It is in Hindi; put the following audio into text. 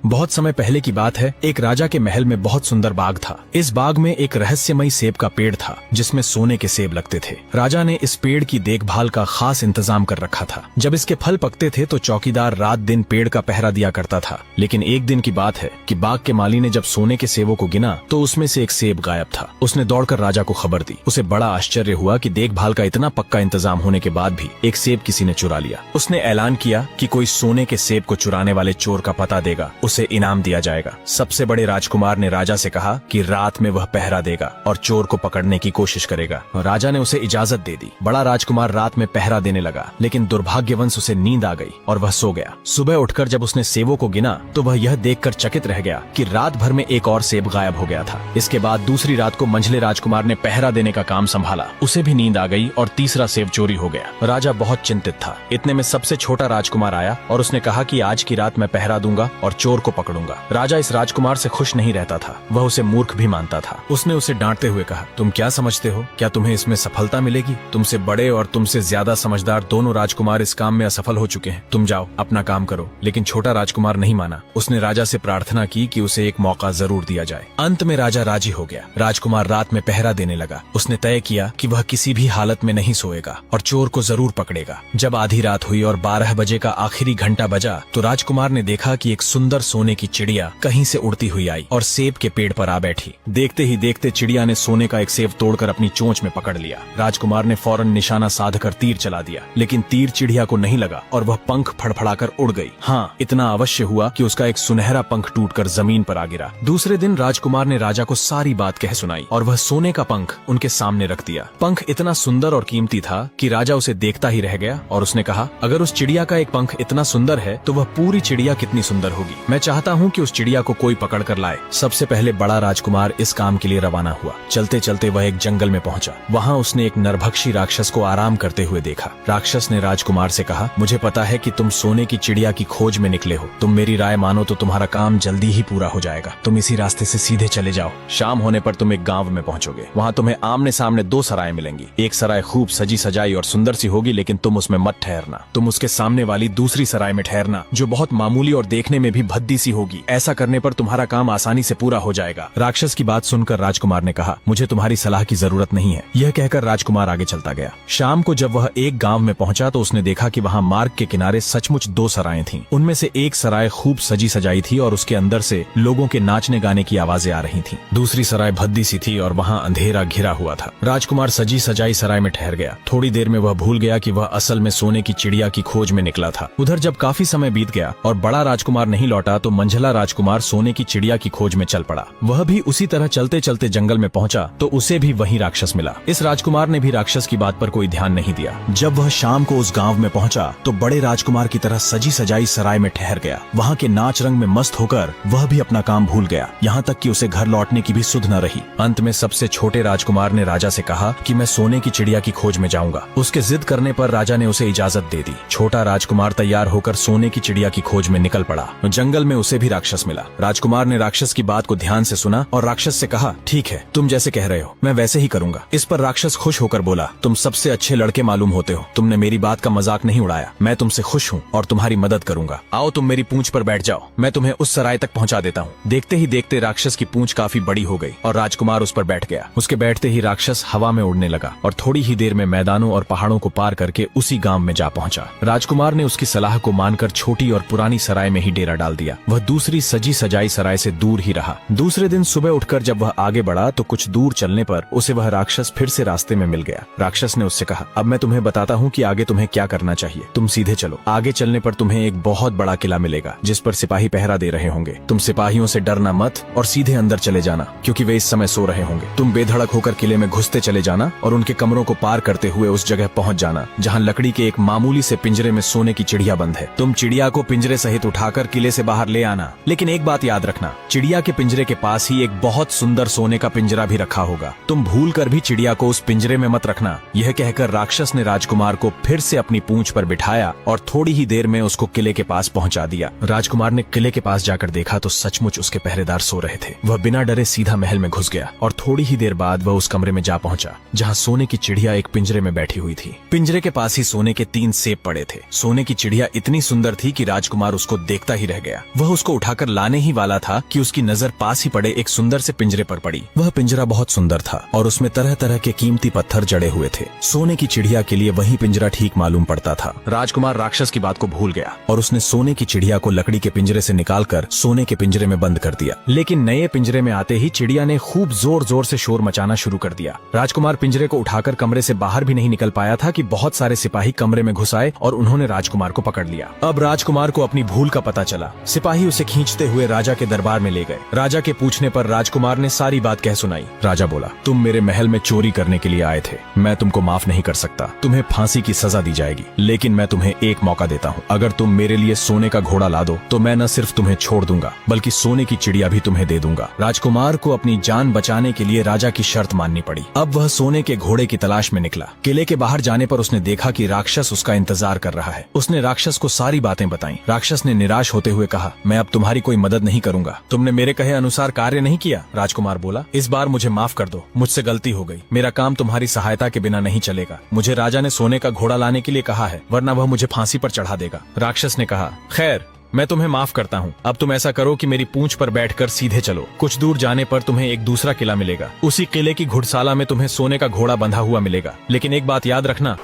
बहुत समय पहले की बात है। एक राजा के महल में बहुत सुंदर बाग था। इस बाग में एक रहस्यमयी सेब का पेड़ था जिसमें सोने के सेब लगते थे। राजा ने इस पेड़ की देखभाल का खास इंतजाम कर रखा था। जब इसके फल पकते थे तो चौकीदार रात दिन पेड़ का पहरा दिया करता था। लेकिन एक दिन की बात है कि बाग के माली ने जब सोने के सेबों को गिना तो उसमें से एक सेब गायब था। उसने दौड़कर राजा को खबर दी। उसे बड़ा आश्चर्य हुआ कि देखभाल का इतना पक्का इंतजाम होने के बाद भी एक सेब किसी ने चुरा लिया। उसने ऐलान किया कि कोई सोने के सेब को चुराने वाले चोर का पता देगा, उसे इनाम दिया जाएगा। सबसे बड़े राजकुमार ने राजा से कहा कि रात में वह पहरा देगा और चोर को पकड़ने की कोशिश करेगा। राजा ने उसे इजाजत दे दी। बड़ा राजकुमार रात में पहरा देने लगा, लेकिन दुर्भाग्यवंश उसे नींद आ गई और वह सो गया। सुबह उठकर जब उसने सेबों को गिना तो वह यह देखकर चकित रह गया कि रात भर में एक और सेब गायब हो गया था। इसके बाद दूसरी रात को मंझले राजकुमार ने पहरा देने का काम संभाला। उसे भी नींद आ गई और तीसरा सेब चोरी हो गया। राजा बहुत चिंतित था। इतने में सबसे छोटा राजकुमार आया और उसने कहा कि आज की रात मैं पहरा दूंगा और चोर को पकड़ूंगा। राजा इस राजकुमार से खुश नहीं रहता था, वह उसे मूर्ख भी मानता था। उसने उसे डांटते हुए कहा, तुम क्या समझते हो, क्या तुम्हें इसमें सफलता मिलेगी? तुमसे बड़े और तुमसे ज्यादा समझदार दोनों राजकुमार इस काम में असफल हो चुके हैं। तुम जाओ अपना काम करो। लेकिन छोटा राजकुमार नहीं माना। उसने राजा से प्रार्थना की कि उसे एक मौका जरूर दिया जाए। अंत में राजा राजी हो गया। राजकुमार रात में पहरा देने लगा। उसने तय किया कि वह किसी भी हालत में नहीं सोएगा और चोर को जरूर पकड़ेगा। जब आधी रात हुई और 12 बजे का आखिरी घंटा बजा तो राजकुमार ने देखा कि एक सुंदर सोने की चिड़िया कहीं से उड़ती हुई आई और सेब के पेड़ पर आ बैठी। देखते ही देखते चिड़िया ने सोने का एक सेब तोड़कर अपनी चोंच में पकड़ लिया। राजकुमार ने फौरन निशाना साधकर तीर चला दिया, लेकिन तीर चिड़िया को नहीं लगा और वह पंख फड़फड़ाकर उड़ गई। हाँ, इतना अवश्य हुआ कि उसका एक सुनहरा पंख टूटकर जमीन पर आ गिरा। दूसरे दिन राजकुमार ने राजा को सारी बात कह सुनाई और वह सोने का पंख उनके सामने रख दिया। पंख इतना सुंदर और कीमती था कि राजा उसे देखता ही रह गया और उसने कहा, अगर उस चिड़िया का एक पंख इतना सुंदर है तो वह पूरी चिड़िया कितनी सुंदर होगी। मैं चाहता हूँ कि उस चिड़िया को कोई पकड़ कर लाए। सबसे पहले बड़ा राजकुमार इस काम के लिए रवाना हुआ। चलते चलते वह एक जंगल में पहुंचा। वहाँ उसने एक नरभक्षी राक्षस को आराम करते हुए देखा। राक्षस ने राजकुमार से कहा, मुझे पता है कि तुम सोने की चिड़िया की खोज में निकले हो। तुम मेरी राय मानो तो तुम्हारा काम जल्दी ही पूरा हो जाएगा। तुम इसी रास्ते से सीधे चले जाओ। शाम होने पर तुम एक गांव में पहुंचोगे। वहाँ तुम्हें आमने सामने 2 सराय मिलेंगी। एक सराय खूब सजी सजाई और सुंदर सी होगी, लेकिन तुम उसमें मत ठहरना। तुम उसके सामने वाली दूसरी सराय में ठहरना जो बहुत मामूली और देखने में भी भद्दी सी होगी। ऐसा करने पर तुम्हारा काम आसानी से पूरा हो जाएगा। राक्षस की बात सुनकर राजकुमार ने कहा, मुझे तुम्हारी सलाह की जरूरत नहीं है। यह कहकर राजकुमार आगे चलता गया। शाम को जब वह एक गांव में पहुंचा तो उसने देखा कि वहां मार्ग के किनारे सचमुच 2 सरायें थीं। उनमें से एक सराय खूब सजी सजाई थी और उसके अंदर से लोगों के नाचने गाने की आवाजें आ रही थीं। दूसरी सराय भद्दी सी थी और वहां अंधेरा घिरा हुआ था। राजकुमार सजी सजाई सराय में ठहर गया। थोड़ी देर में वह भूल गया कि वह असल में सोने की चिड़िया की खोज में निकला था। उधर जब काफी समय बीत गया और बड़ा राजकुमार नहीं लौटा तो मंझला राजकुमार सोने की चिड़िया की खोज में चल पड़ा। वह भी उसी तरह चलते चलते जंगल में पहुंचा तो उसे भी वही राक्षस मिला। इस राजकुमार ने भी राक्षस की बात पर कोई ध्यान नहीं दिया। जब वह शाम को उस गांव में पहुंचा तो बड़े राजकुमार की तरह सजी सजाई सराय में ठहर गया। वहाँ के नाच रंग में मस्त होकर वह भी अपना काम भूल गया, यहाँ तक कि उसे घर लौटने की भी सुध न रही। अंत में सबसे छोटे राजकुमार ने राजा से कहा कि मैं सोने की चिड़िया की खोज में जाऊंगा। उसके जिद करने पर राजा ने उसे इजाजत दे दी। छोटा राजकुमार तैयार होकर सोने की चिड़िया की खोज में निकल पड़ा। जंगल में उसे भी राक्षस मिला। राजकुमार ने राक्षस की बात को ध्यान से सुना और राक्षस से कहा, ठीक है, तुम जैसे कह रहे हो मैं वैसे ही करूंगा। इस पर राक्षस खुश होकर बोला, तुम सबसे अच्छे लड़के मालूम होते हो। तुमने मेरी बात का मजाक नहीं उड़ाया। मैं तुमसे खुश हूँ और तुम्हारी मदद करूंगा। आओ तुम मेरी पूंछ पर बैठ जाओ, मैं तुम्हें उस सराय तक पहुंचा देता हूँ। देखते ही देखते राक्षस की पूंछ काफी बड़ी हो गई और राजकुमार उस पर बैठ गया। उसके बैठते ही राक्षस हवा में उड़ने लगा और थोड़ी ही देर में मैदानों और पहाड़ों को पार करके उसी गांव में जा पहुंचा। राजकुमार ने उसकी सलाह को मानकर छोटी और पुरानी सराय में ही डेरा डाल दिया। वह दूसरी सजी सजाई सराय से दूर ही रहा। दूसरे दिन सुबह उठकर जब वह आगे बढ़ा तो कुछ दूर चलने पर उसे वह राक्षस फिर से रास्ते में मिल गया। राक्षस ने उससे कहा, अब मैं तुम्हें बताता हूँ कि आगे तुम्हें क्या करना चाहिए। तुम सीधे चलो। आगे चलने पर तुम्हें एक बहुत बड़ा किला मिलेगा जिस पर सिपाही पहरा दे रहे होंगे। तुम सिपाहियों से डरना मत और सीधे अंदर चले जाना, क्योंकि वे इस समय सो रहे होंगे। तुम बेधड़क होकर किले में घुसते चले जाना और उनके कमरों को पार करते हुए उस जगह पहुंच जाना जहाँ लकड़ी के एक मामूली से पिंजरे में सोने की चिड़िया बंद है। तुम चिड़िया को पिंजरे सहित उठाकर किले से बाहर ले आना, लेकिन एक बात याद रखना, चिड़िया के पिंजरे के पास ही एक बहुत सुंदर सोने का पिंजरा भी रखा होगा। तुम भूल कर भी चिड़िया को उस पिंजरे में मत रखना। यह कहकर राक्षस ने राजकुमार को फिर से अपनी पूंछ पर बिठाया और थोड़ी ही देर में उसको किले के पास पहुंचा दिया। राजकुमार ने किले के पास जाकर देखा तो सचमुच उसके पहरेदार सो रहे थे। वह बिना डरे सीधा महल में घुस गया और थोड़ी ही देर बाद वह उस कमरे में जा पहुंचा जहाँ सोने की चिड़िया एक पिंजरे में बैठी हुई थी। पिंजरे के पास ही सोने के 3 सेब पड़े थे। सोने की चिड़िया इतनी सुंदर थी कि राजकुमार उसको देखता ही रह गया। वह उसको उठाकर लाने ही वाला था कि उसकी नजर पास ही पड़े एक सुंदर से पिंजरे पर पड़ी। वह पिंजरा बहुत सुंदर था और उसमें तरह तरह के कीमती पत्थर जड़े हुए थे। सोने की चिड़िया के लिए वही पिंजरा ठीक मालूम पड़ता था। राजकुमार राक्षस की बात को भूल गया और उसने सोने की चिड़िया को लकड़ी के पिंजरे से निकालकर सोने के पिंजरे में बंद कर दिया। लेकिन नए पिंजरे में आते ही चिड़िया ने खूब जोर जोर से शोर मचाना शुरू कर दिया। राजकुमार पिंजरे को उठाकर कमरे से बाहर भी नहीं निकल पाया था कि बहुत सारे सिपाही कमरे में घुस आए और उन्होंने राजकुमार को पकड़ लिया। अब राजकुमार को अपनी भूल का पता चला। सिपाही उसे खींचते हुए राजा के दरबार में ले गए। राजा के पूछने पर राजकुमार ने सारी बात कह सुनाई। राजा बोला, तुम मेरे महल में चोरी करने के लिए आए थे, मैं तुमको माफ नहीं कर सकता, तुम्हें फांसी की सजा दी जाएगी। लेकिन मैं तुम्हें एक मौका देता हूँ, अगर तुम मेरे लिए सोने का घोड़ा ला दो तो मैं न सिर्फ तुम्हें छोड़ दूंगा बल्कि सोने की चिड़िया भी तुम्हें दे दूंगा। राजकुमार को अपनी जान बचाने के लिए राजा की शर्त माननी पड़ी। अब वह सोने के घोड़े की तलाश में निकला। किले के बाहर जाने पर उसने देखा कि राक्षस उसका इंतजार कर रहा है। उसने राक्षस को सारी बातें बताई। राक्षस ने निराश होते हुए कहा, मैं अब तुम्हारी कोई मदद नहीं करूंगा, तुमने मेरे कहे अनुसार कार्य नहीं किया। राजकुमार बोला, इस बार मुझे माफ कर दो, मुझसे गलती हो गई, मेरा काम तुम्हारी सहायता के बिना नहीं चलेगा। मुझे राजा ने सोने का घोड़ा लाने के लिए कहा है, वरना वह मुझे फांसी पर चढ़ा देगा। राक्षस ने कहा, खैर मैं तुम्हें माफ करता हूँ, अब तुम ऐसा करो कि मेरी पूंछ पर बैठकर सीधे चलो। कुछ दूर जाने पर तुम्हें एक दूसरा किला मिलेगा। उसी किले की घुड़साला में तुम्हें सोने का घोड़ा बंधा हुआ मिलेगा। लेकिन एक बात याद रखना,